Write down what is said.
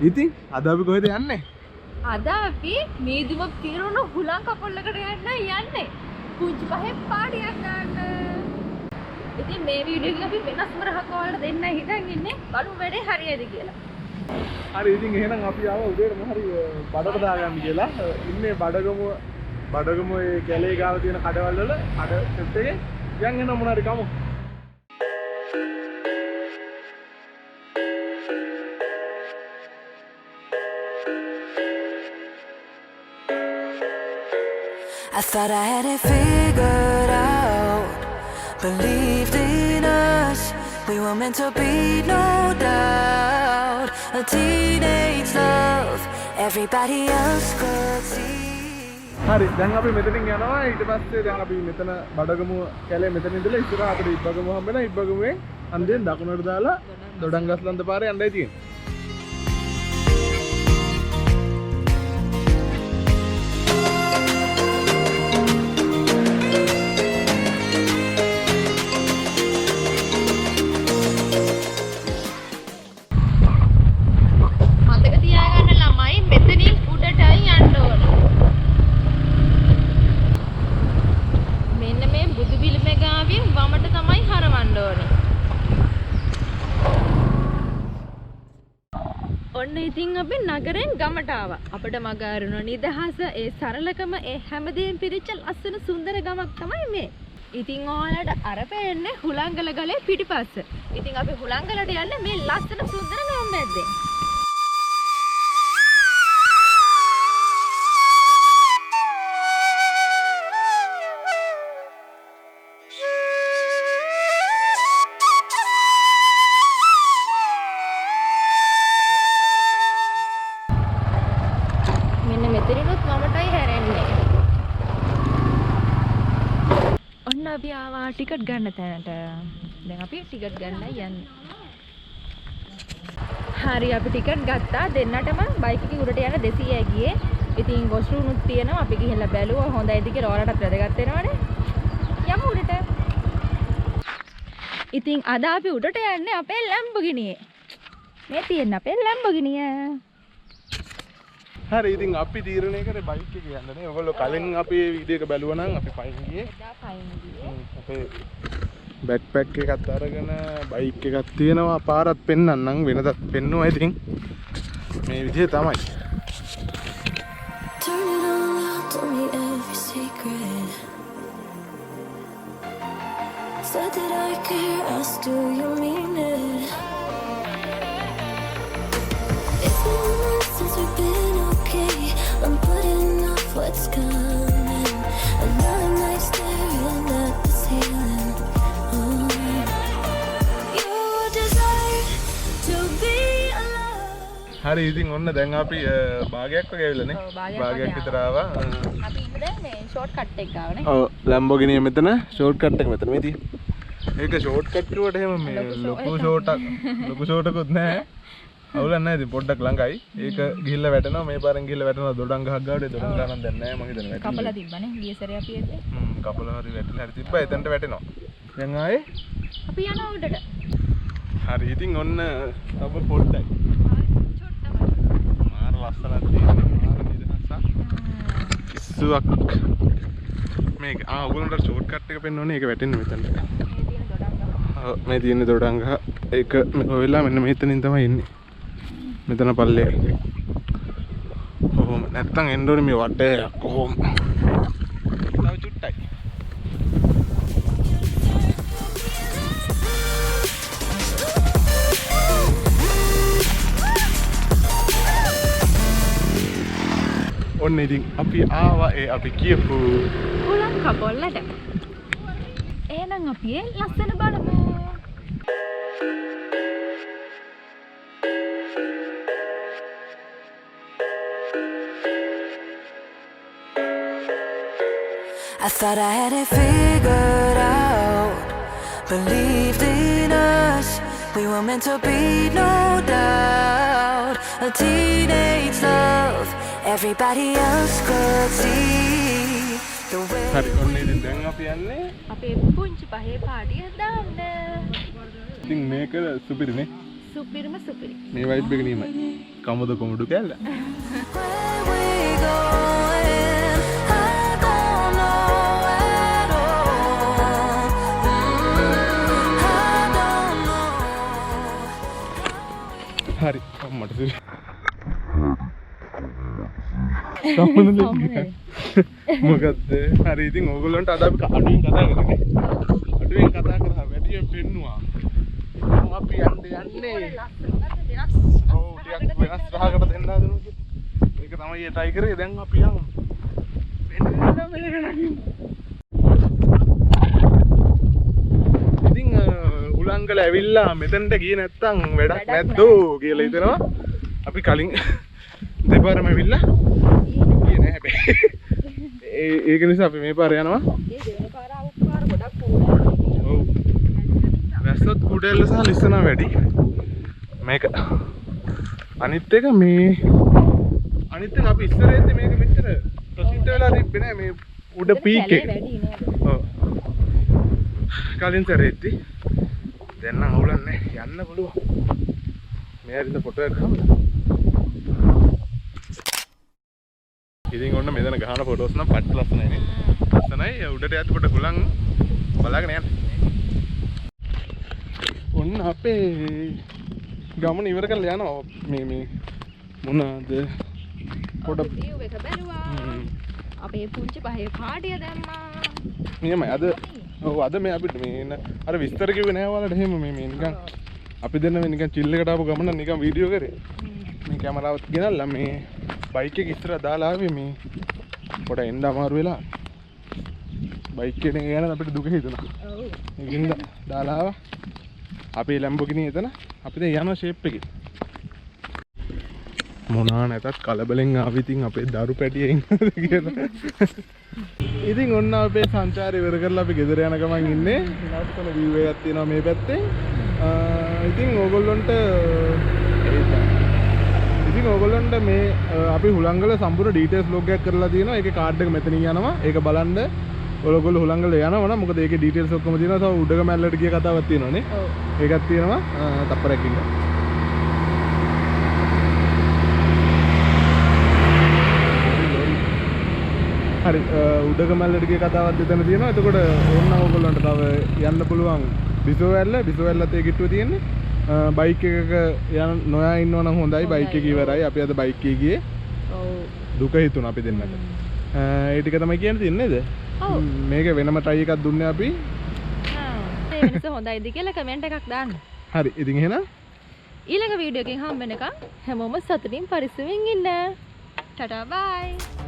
ඉතින් අද අපි කොහෙද යන්නේ? අද අපි මීදුම පිරුණු හුලං කපොල්ලකට යන්නේ. පුංචි පහේ පාටියක් ගන්න. ඉතින් මේ වීඩියෝ එක අපි වෙනස්ම රහක වලට දෙන්නයි හිතන් ඉන්නේ. බලමු වැඩේ හරියද කියලා. හරි ඉතින් එහෙනම් අපි ආවා උදේටම හරි බඩට දාගන්න කියලා. ඉන්නේ බඩගම ඒ කැලේ ගාව තියෙන කඩවල වල කඩ සෙට් එකේ යන් එන මොනාරි කමු. I thought I had it figured out, believed in us, we were meant to be, no doubt, a teenage love, everybody else could see. හරි දැන් අපි මෙතනින් යනවා. ඊට පස්සේ දැන් අපි මෙතන බඩගමු කැලේ මෙතන ඉඳලා ඉස්සරහට ඉබ්බගමු හම්බෙන ඉබ්බගමුවෙන් හන්දියෙන් දකුණට දාලා දොඩංගස්ලන්ත පාරේ යන්නයි තියෙන්නේ. ඉතින් අපි නගරෙන් ගමට ආවා. අපිට මග අරුණ නිදහස ඒ සරලකම ඒ හැමදේම පිරිච්ච ලස්සන සුන්දර ගමක් තමයි මේ. ඉතින් ඔයාලට අර පෙන්නේ හුලංගල ගලේ පිටිපස්ස. ඉතින් අපි හුලංගලට යන්නේ මේ ලස්සන සුන්දර ගම මැද්දෙන්. අපි ආවා ටිකට් ගන්න තැනට. දැන් අපි ටිකට් ගන්නයි යන්නේ. හරි අපි ටිකට් ගත්තා. දෙන්නටම බයික් එකේ උඩට යන 200යි ගියේ. ඉතින් ගොස්රුනුත් තියෙනවා. අපි ගිහිල්ලා බැලුවා හොඳයිද කියලා. ඔයාලටත් වැදගත් වෙනවනේ. යමු උඩට. ඉතින් අද අපි උඩට යන්නේ අපේ ලැම්බෝගිනියේ. මේ තියෙන අපේ ලැම්බෝගිනිය. හරි ඉතින් අපි තීරණය කරේ බයික් එකේ යන්න නේ. ඔයගොල්ලෝ කලින් අපි වීඩියෝ එක බැලුවා නම් අපි පයින් ගියේ. අපේ බෑක්පැක් එකත් අරගෙන බයික් එකක් තියෙනවා. පාරත් පෙන්නන්නම් වෙනදත් පෙන්නුවා. ඉතින් මේ විදිහේ තමයි. Turn it on, tell me every secret. Said that I care, asked do you mean it? It's been months since we've been okay. I'm putting off what's coming. Another night staring at the ceiling. You desire to be alive. හරි ඉතින් ඔන්න දැන් අපි භාගයක් වගේ ඇවිල්ලානේ. භාගයක් විතර ආවා. අපි ඉන්නේ දැන් මේ ෂෝට් කට් එක ගාවනේ. ඔව් ලැම්බෝගිනිය මෙතන ෂෝට් කට් එක මෙතන මේ තියෙන්නේ. ඒක ෂෝට් කට් කරුවට එහෙම මේ ලොකු ෂෝටකුත් නැහැ. අවුලක් නැහැ. ඉතින් පොඩ්ඩක් ළඟයි. ඒක ගිහිල්ලා වැටෙනවා. මේ පාරෙන් ගිහිල්ලා වැටෙනවා දොඩංගහක් ගාවට. දොඩංගහ නම් දැන් නැහැ මම හිතන්නේ. කපලා තිබ්බනේ. ගිය සැරේ අපි එද්දී. කපලා හරි වැටිලා හරි තිබ්බා. එතනට වැටෙනවා. දැන් ආයේ අපි යනවා උඩට. හරි ඉතින් ඔන්න තව පොඩ්ඩයි. මාර ලස්සනක් තියෙනවා. මාර නිදහසක්. කිස්සුවක්. මේක ඔයගොල්ලන්ට ෂෝට් කට් එක පෙන්වන්නේ. ඒක වැටෙන්නේ මෙතනට. මේ තියෙන දොඩංගහ ඒක වෙලා මෙන්න මෙතනින් තමයි එන්නේ. මෙතන පල්ලේ. කොහොම නැත්තම් එන්න ඕනේ මේ වටේ කොහොම. තව චුට්ටයි. ඔන්න ඉතින් අපි ආවා ඒ අපි කියපු හුලං කපොල්ලට. එහෙනම් අපි ලස්සන බලමු. I thought I had it figured out, believed in us, we were meant to be, no doubt, a teenage love, everybody else could see the way. හරි ඔන්න ඉතින් දැන් අපි යන්නේ අපේ පුංචි පහේ පාටිය දාන්න. ඉතින් මේක සුපිරිනේ. සුපිරිම සුපිරි. මේ වයිබ් එක නියමයි. කමුද කොමුඩු කැල්ල. Where we going? I don't know at all. I don't know. හරි අම්මට සිරි. සම්මත මොකද්ද? හරි ඉතින් ඕගොල්ලන්ට අද අපි අඩුවෙන් කතා කරන්නේ. අඩුවෙන් කතා කරා වැඩියෙන් පෙන්නුවා. අපි යන්නේ. ඔව් ටිකක් වෙනස් රහකට දෙන්න හදනවා. ඒක තමයි ඒ try කරේ. දැන් අපි යමු. පෙන්නුවා මේක නගින්න. ඉතින් උලංගල ඇවිල්ලා මෙතනට ගියේ නැත්තම් වැඩක් නැද්දෝ කියලා හිතනවා. අපි කලින් දෙපාරම ඇවිල්ලා ගියේ නෑ හැබැයි. ඒක නිසා අපි මේ පාර යනවා. ඒ දෙවෙනි පාර අවුත් පාර ගොඩක් පොඩයි. ඔව්. වැස්සත් කුඩෙල්ල සහ ලිස්සන වැඩි. මේක අනිත් එක මේ අනිත් එක අපි ඉස්සරෙද්දි මේක මෙච්චර ප්‍රසිද්ධ වෙලා තිබ්බේ නෑ මේ උඩ පීක් එක. වැඩි නේද? ඔව්. කලින් සැරේද්දි දැන් නම් අවුලක් නෑ යන්න පුළුවන්. මේ හරිද ෆොටෝ එකක් ගමු. ඉතින් ඔන්න මෙතන ගහන ෆොටෝස් නම් පට්ට ලස්සනයි නේ. ලස්සනයි උඩට යද්දි පොඩ හුලං බලාගෙන යන්න. ඔන්න අපේ ගමන ඉවර කරලා යනවා. මේ මොනවාද පොඩ view එක බැලුවා. අපේ පුංචි පහේ පාටිය දැම්මා. නියමයි අද ඔව් අද මේ අපිට මේ අර විස්තර කිව්වේ නෑ ඔයාලට එහෙම මේ නිකන් අපි දෙන්න මේ නිකන් චිල් එකට ආපු ගමන නිකන් වීඩියෝ කරේ. මේ කැමරාවත් ගෙනල්ලා මේ බයික් එක ඉස්සරහ දාලා ආවේ මේ පොඩ එන්න අමාරු වෙලා බයික් එකෙන් යන අපිට දුක හිතුණා. ඔව්. ඒකින්ද දාලා ආවා. අපේ ලැම්බෝගිනි එතන අපි දැන් යනවා ෂේප් එකේ. මොනවා නැතත් කලබලෙන් ආවි ඉතින් අපේ දරු පැටියේ ඉන්නද කියලා. ඉතින් ඔන්න අපේ සංචාරය ඉවර කරලා අපි ගෙදර යන ගමන් ඉන්නේ. ලස්සන view එකක් තියෙනවා මේ පැත්තේ. ඉතින් ඕගොල්ලොන්ට මේ අපි හුලංගල සම්පූර්ණ ඩීටේල්ස් vlog එකක් කරලා තියෙනවා. ඒකේ කාඩ් එක මෙතනින් යනවා. ඒක බලන්න ඔයගොල්ලෝ හුලංගල යනවා නම් මොකද ඒකේ ඩීටේල්ස් ඔක්කොම තියෙනවා. තව උඩගමැල්ලට ගිය කතාවක් තියෙනවානේ. ඔව්. ඒකක් තියෙනවා. තප්පරයක් ඉන්න. හරි උඩගමැල්ලට ගිය කතාවක් දෙතන තියෙනවා. එතකොට ඕන්න ඕගොල්ලන්ට තව යන්න පුළුවන් බිසෝවැල්ලත් ඒ කිට්ටුව තියෙන්නේ. බයික් එකක යන නොයා ඉන්නවා නම් හොඳයි. බයික් එක ඉවරයි. අපි අද බයික් එකේ ගියේ. ඔව්. දුක හිතුණා අපි දෙන්නට. ඒ ටික තමයි කියන්න තියෙන්නේ නේද? ඔව්. මේක වෙනම try එකක් දුන්නේ අපි. ඒ වෙනස හොඳයිද කියලා කමෙන්ට් එකක් දාන්න. හරි. ඉතින් එහෙනම් ඊළඟ වීඩියෝ එකකින් හම්බ වෙනකම් හැමෝම සතුටින් පරිස්සමෙන් ඉන්න. ටටා බයි.